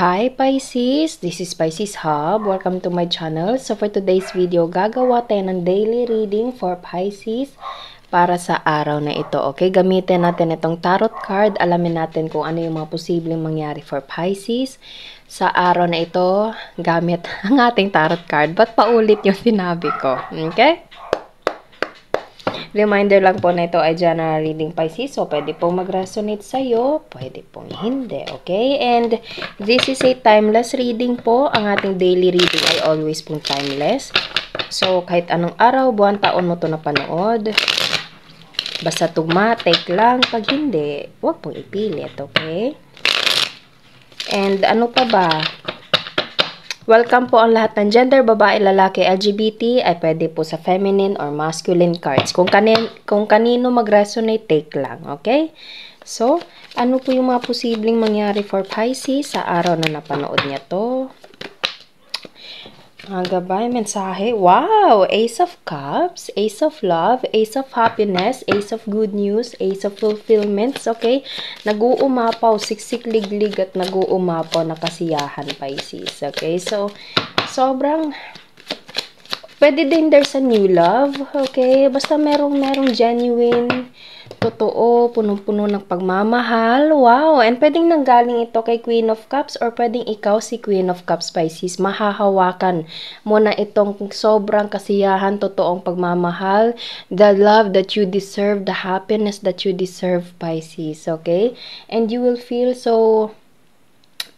Hi Pisces! This is Pisces Hub. Welcome to my channel. So for today's video, gagawa tayo ng daily reading for Pisces para sa araw na ito. Okay, gamitin natin itong tarot card. Alamin natin kung ano yung mga posibleng mangyari for Pisces sa araw na ito gamit ang ating tarot card. Ba't paulit yung sinabi ko? Okay? Reminder lang po na ito ay general reading Pisces. So, pwede pong mag-resonate sa'yo, pwede pong hindi. Okay? And this is a timeless reading po. Ang ating daily reading ay always pong timeless. So, kahit anong araw, buwan, taon mo ito napanood. Basta tumatik lang. Pag hindi, huwag pong ipilit. Okay? And ano pa ba? Welcome po ang lahat ng gender, babae, lalaki, LGBT, ay pwede po sa feminine or masculine cards. Kung kanino mag-resonate, take lang, okay? So, ano po yung mga posibleng mangyari for Pisces sa araw na napanood niya to? Ang gabay, mensahe. Wow! Ace of Cups, Ace of Love, Ace of Happiness, Ace of Good News, Ace of Fulfillments, okay? Nag-uumapaw, siksik-liglig at nag-uumapaw na kasiyahan, Pisces, okay? So, sobrang, pwede din there's a new love, okay? Basta merong genuine, totoo, punong-puno ng pagmamahal. Wow! And pwedeng nanggaling ito kay Queen of Cups or pwedeng ikaw si Queen of Cups, Pisces. Mahahawakan mo na itong sobrang kasiyahan, totoong pagmamahal, the love that you deserve, the happiness that you deserve, Pisces. Okay? And you will feel so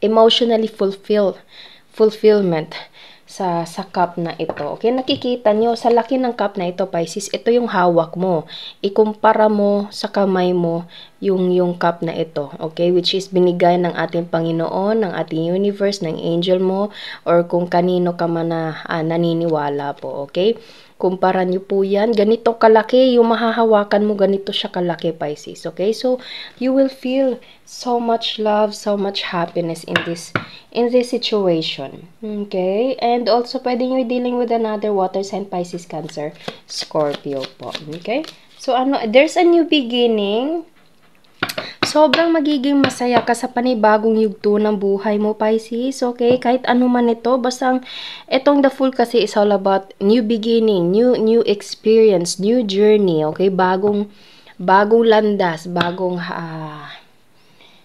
emotionally fulfillment sa cup na ito. Okay, nakikita nyo, sa laki ng cup na ito, Pisces, ito yung hawak mo. Ikumpara mo sa kamay mo yung cup na ito. Okay, which is binigay ng ating Panginoon, ng ating universe, ng angel mo, or kung kanino ka man na naniniwala po. Okay, kumpara nyo po yan. Ganito kalaki, yung mahahawakan mo, ganito siya kalaki, Pisces. Okay, so you will feel so much love, so much happiness in this situation. Okay, and also pwede nyo dealing with another water sign, Pisces, Cancer, Scorpio po. Okay, so there's a new beginning. Sobrang magiging masaya ka sa panibagong yugto ng buhay mo, Pisces. Okay, kahit ano man ito, basta itong the Fool kasi is all about new beginning, new experience, new journey. Okay, bagong landas, bagong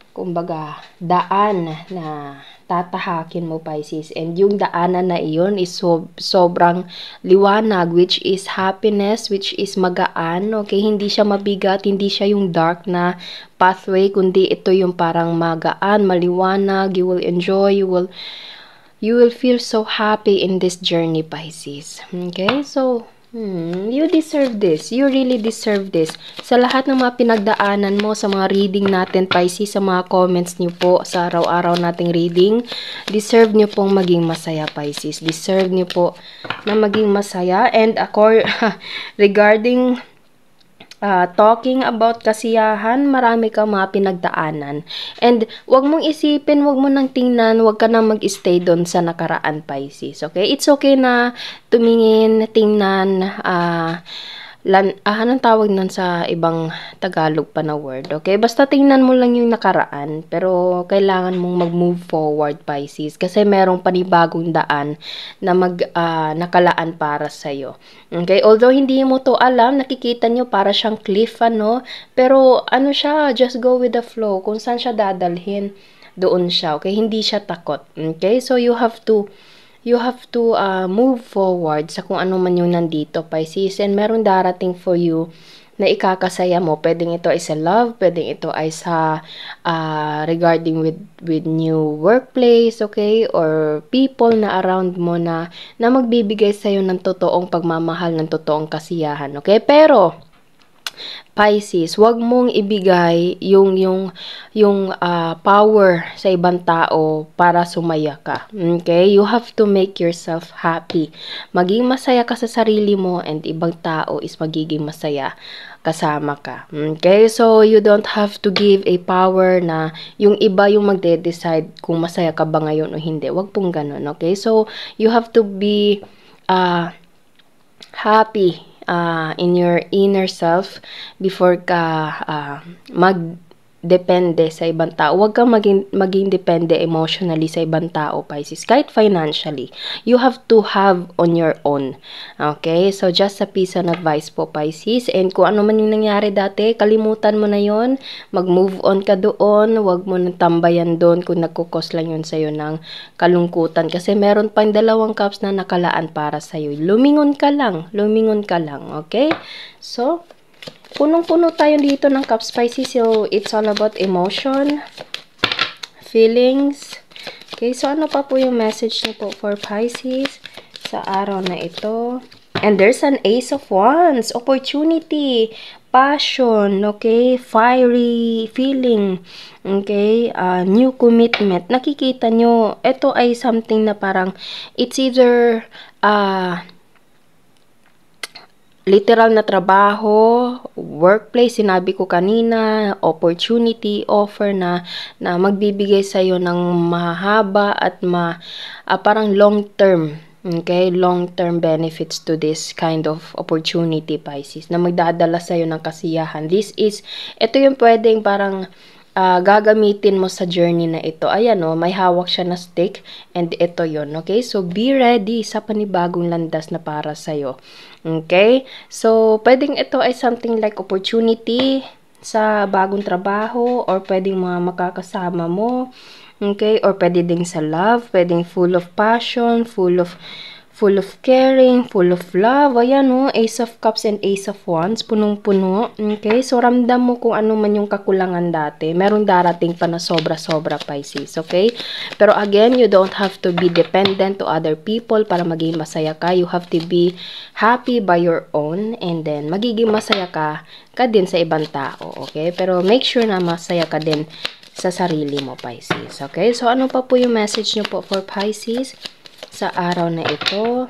kumbaga daan na tatahakin mo, Pisces. And yung daanan na iyon is sobrang liwanag, which is happiness, which is magaan. Okay, hindi siya mabigat, hindi siya yung dark na pathway, kundi ito yung parang magaan, maliwanag. You will enjoy, you will feel so happy in this journey, Pisces. Okay, so you deserve this. You really deserve this. Sa lahat ng mga pinagdaanan mo, sa mga reading natin, Pisces, sa mga comments niyo po, sa araw-araw nating reading, deserve niyo pong maging masaya, Pisces. Deserve niyo po na maging masaya. And regarding talking about kasiyahan, marami kang mga pinagdaanan. And wag mong isipin, wag mo nang tingnan, wag ka nang mag-stay doon sa nakaraan, Pisces. Okay? It's okay na tumingin, tingnan, anong tawag nun sa ibang Tagalog pa na word, okay? Basta tingnan mo lang yung nakaraan, pero kailangan mong mag-move forward, Pisces, kasi merong panibagong daan na nakalaan para sa'yo. Okay? Although hindi mo to alam, nakikita nyo para siyang cliff, pero ano siya, just go with the flow. Kung saan siya dadalhin, doon siya, okay? Hindi siya takot, okay? So you have to move forward sa kung ano man yung nandito, Pisces, and meron darating for you na ikakasaya mo. Pwedeng ito ay sa love, pwedeng ito ay sa regarding with new workplace, okay, or people na around mo na magbibigay sa'yo ng totoong pagmamahal, ng totoong kasiyahan, okay? Pero Pisces, wag mong ibigay yung power sa ibang tao para sumaya ka. Okay? You have to make yourself happy. Maging masaya ka sa sarili mo, and ibang tao is magiging masaya kasama ka. Okay? So, you don't have to give a power na yung iba yung magde-decide kung masaya ka ba ngayon o hindi. Wag pong ganun. Okay? So, you have to be happy in your inner self before ka depende sa ibang tao. Huwag kang maging depende emotionally sa ibang tao, Pisces. Kahit financially. You have to have on your own. Okay? So, just a piece of advice po, Pisces. And kung ano man yung nangyari dati, kalimutan mo na yon. Mag-move on ka doon. Huwag mo nang tambayan doon kung nagkukos lang yun sa'yo ng kalungkutan. Kasi meron pang 2 cups na nakalaan para sa'yo. Lumingon ka lang. Lumingon ka lang. Okay? So, punong-puno tayo dito ng cups, Pisces. So, it's all about emotion, feelings. Okay, so ano pa po yung message niyo po for Pisces sa araw na ito? And there's an Ace of Wands, opportunity, passion, okay, fiery feeling, okay, new commitment. Nakikita nyo, ito ay something na parang, it's either, literal na trabaho, workplace, sinabi ko kanina, opportunity, offer na magbibigay sa'yo ng mahaba at parang long term, okay, long term benefits to this kind of opportunity, Pisces, na magdadala sa'yo ng kasiyahan. Ito yung pwedeng parang gagamitin mo sa journey na ito. Ayan o, may hawak siya na stick and ito yon. Okay? So, be ready sa panibagong landas na para sa'yo. Okay? So, pwedeng ito ay something like opportunity sa bagong trabaho or pwedeng mga makakasama mo. Okay? Or pwede ding sa love. Pwedeng full of passion, full of caring, full of love. Ayan o, Ace of Cups and Ace of Wands, punong-puno. Okay, so ramdam mo kung ano man yung kakulangan dati. Merong darating pa na sobra-sobra, Pisces, okay? Pero again, you don't have to be dependent to other people para maging masaya ka. You have to be happy by your own and then magiging masaya ka din sa ibang tao, okay? Pero make sure na masaya ka din sa sarili mo, Pisces, okay? So, ano pa po yung message nyo po for Pisces sa araw na ito?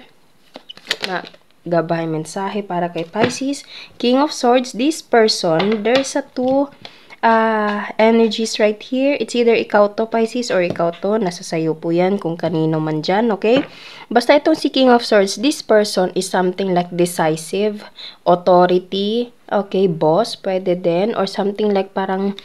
Na gabay mensahe para kay Pisces. King of Swords, this person, there's a 2 energies right here. It's either ikaw to, Pisces, or ikaw to. Nasa sayo po yan kung kanino man dyan, okay? Basta itong si King of Swords, this person is something like decisive, authority, okay, boss, pwede din, or something like parang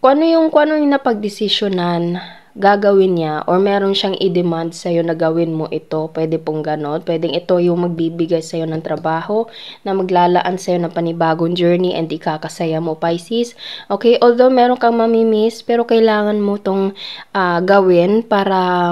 kung ano yung napagdesisyonan, gagawin niya, or meron siyang i-demand sa'yo na gawin mo ito, pwede pong ganon. Pwedeng ito yung magbibigay sa'yo ng trabaho, na maglalaan sa'yo ng panibagong journey and ikakasaya mo, Pisces. Okay, although meron kang mamimiss, pero kailangan mo tong gawin para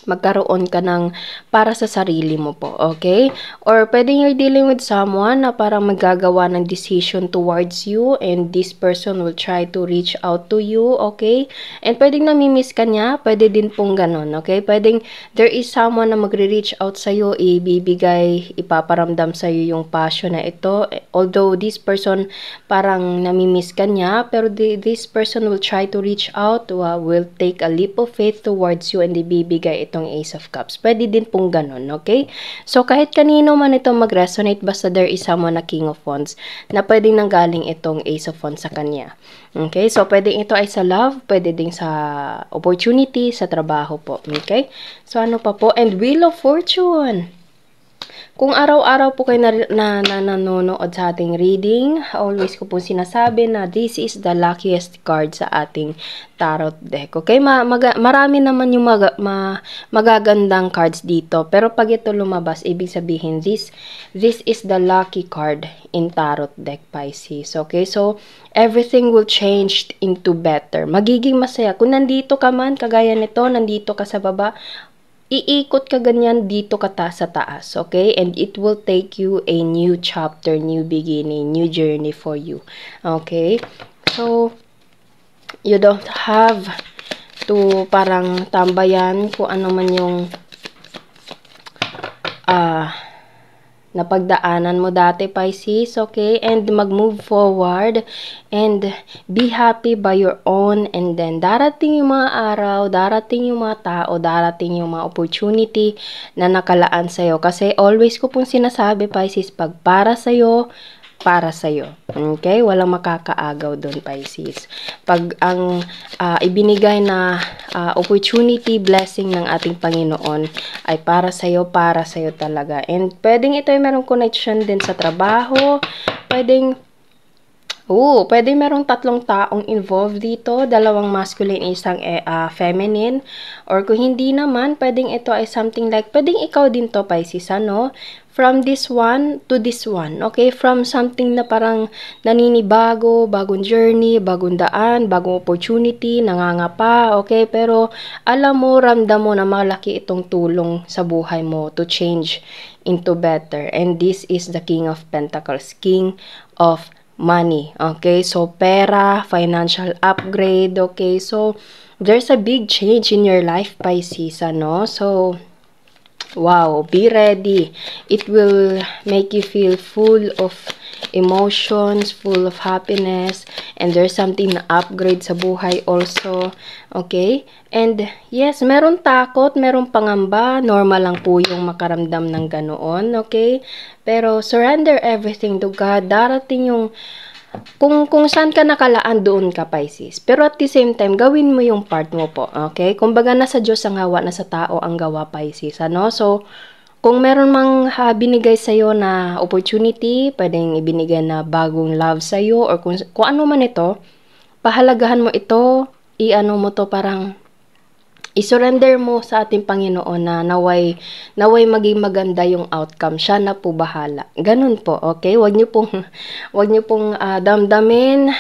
magkaroon ka ng para sa sarili mo po, okay? Or pwedeng you're dealing with someone na parang magagawa ng decision towards you and this person will try to reach out to you, okay? And pwedeng namimiss ka niya, pwede din pong ganon, okay? Pwedeng there is someone na magre-reach out sa'yo, ibibigay, ipaparamdam sa'yo yung passion na ito. Although this person parang namimiss ka niya, pero this person will try to reach out, will take a leap of faith towards you and ibibigay itong Ace of Cups. Pwede din pong ganun, okay? So, kahit kanino man ito mag-resonate, basta there is someone na King of Wands na pwedeng nanggaling itong Ace of Wands sa kanya. Okay? So, pwedeng ito ay sa love, pwede din sa opportunity, sa trabaho po. Okay? So, ano pa po? And Wheel of Fortune. Kung araw-araw po kayo nanonood sa ating reading, always ko po sinasabi na this is the luckiest card sa ating tarot deck. Okay? Marami naman yung magagandang cards dito. Pero pag ito lumabas, ibig sabihin, this is the lucky card in tarot deck, Pisces. Okay? So, everything will change into better. Magiging masaya. Kung nandito ka man, kagaya nito, nandito ka sa baba, iikot ka ganyan dito ka sa taas, okay? And it will take you a new chapter, new beginning, new journey for you, okay? So, you don't have to parang tambayan kung ano man yung napagdaanan mo dati, Pisces, okay? And mag-move forward and be happy by your own, and then darating yung mga araw, darating yung mga tao, darating yung mga opportunity na nakalaan sa'yo. Kasi always ko pong sinasabi, Pisces, pag para sa'yo, okay? Walang makakaagaw doon, Pisces. Pag ang ibinigay na opportunity, blessing ng ating Panginoon ay para sa'yo palaga. And pwedeng ito ay merong connection din sa trabaho. Pwedeng Pwede merong tatlong taong involved dito, dalawang masculine, isang feminine. Or kung hindi naman, pwedeng ito ay something like, pwedeng ikaw din to, Pisces, ano? From this one to this one, okay? From something na parang naninibago, bagong journey, bagong daan, bagong opportunity, nangangapa, okay? Pero alam mo, ramdam mo na malaki itong tulong sa buhay mo to change into better. And this is the King of Pentacles, King of money, okay? So, pera, financial upgrade, okay? So, there's a big change in your life, Pisces, ano? So, wow, be ready. It will make you feel full of emotions, full of happiness, and there's something na upgrade sa buhay also, okay? And yes, meron takot, meron pangamba, normal lang po yung makaramdam ng ganoon, okay? Pero surrender everything to God. Darating yung kung saan ka nakalaan, doon ka, Pisces. Pero at the same time, gawin mo yung part mo po, okay? Kumbaga, nasa Diyos ang hawa, nasa tao ang gawa, Pisces, ano? So, kung meron mang binigay sa'yo na opportunity, pwedeng ibinigay na bagong love sa'yo, or kung ano man ito, pahalagahan mo ito, i-ano mo to, parang i-surrender mo sa ating Panginoon na naway maging maganda yung outcome. Siya na po bahala. Ganun po, okay? Wag niyo pong damdamin.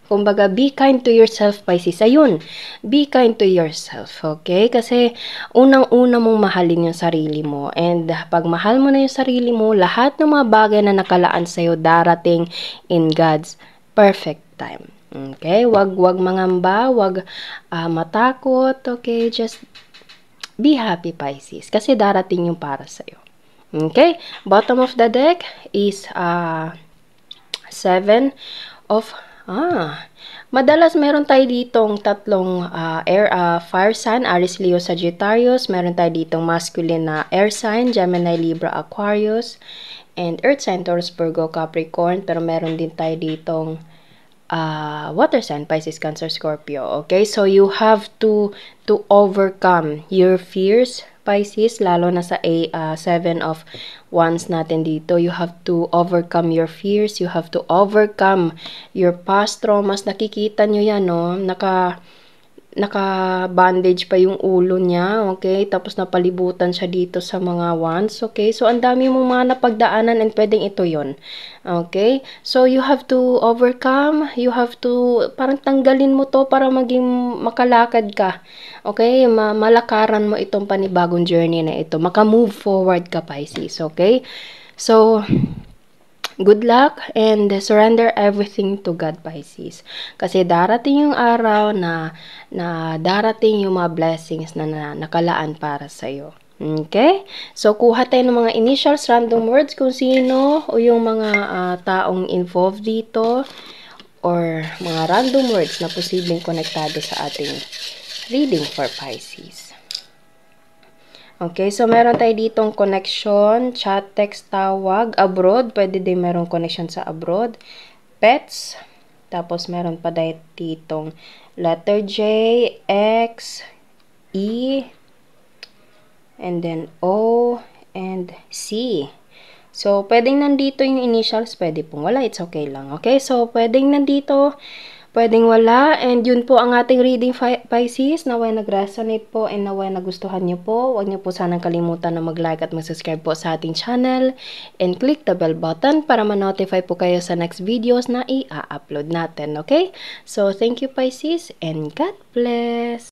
Kumbaga, be kind to yourself, Pisces. Ayun, be kind to yourself, okay? Kasi unang-una mong mahalin yung sarili mo. And pag mahal mo na yung sarili mo, lahat ng mga bagay na nakalaan sa'yo darating in God's perfect time. Okay? Wag mangamba, wag matakot, okay? Just be happy, Pisces, kasi darating yung para sa'yo. Okay? Bottom of the deck is Seven of madalas meron tayo ditong tatlong fire sign, Aries, Leo, Sagittarius. Meron tayo ditong masculine na air sign, Gemini, Libra, Aquarius, and earth sign, Taurus, Virgo, Capricorn. Pero meron din tayo ditong water sign, Pisces, Cancer, Scorpio. Okay, so you have to overcome your fears, Pisces, lalo na sa Seven of Wands natin dito. You have to overcome your fears, you have to overcome your past traumas. Nakikita nyo yan, no? Naka-bandage pa yung ulo niya, okay? Tapos napalibutan siya dito sa mga wands, okay? So, ang dami mong mga napagdaanan and pwedeng ito yon, okay? So, you have to overcome, you have to, parang tanggalin mo to para maging makalakad ka, okay? Malakaran mo itong panibagong journey na ito. Maka-move forward ka, Pisces, okay? So, good luck and surrender everything to God, Pisces. Kasi darating yung araw na darating yung mga blessings na nakalaan para sa'yo. Okay? So, kuha tayo ng mga initials, random words, kung sino o yung mga taong involved dito or mga random words na posibleng konektado sa ating reading for Pisces. Okay, so meron tayo ditong connection, chat, text, tawag, abroad. Pwede din merong connection sa abroad. Pets. Tapos meron pa ditong letter J, X, E, and then O, and C. So, pwedeng nandito yung initials, pwede pong wala, it's okay lang. Okay, so pwedeng nandito, pwedeng wala, and yun po ang ating reading, Pisces. Naway nag-resonate po and naway nagustuhan nyo po. Huwag nyo po sanang kalimutan na mag-like at mag-subscribe po sa ating channel and click the bell button para ma-notify po kayo sa next videos na i-upload natin, okay? So, thank you, Pisces, and God bless!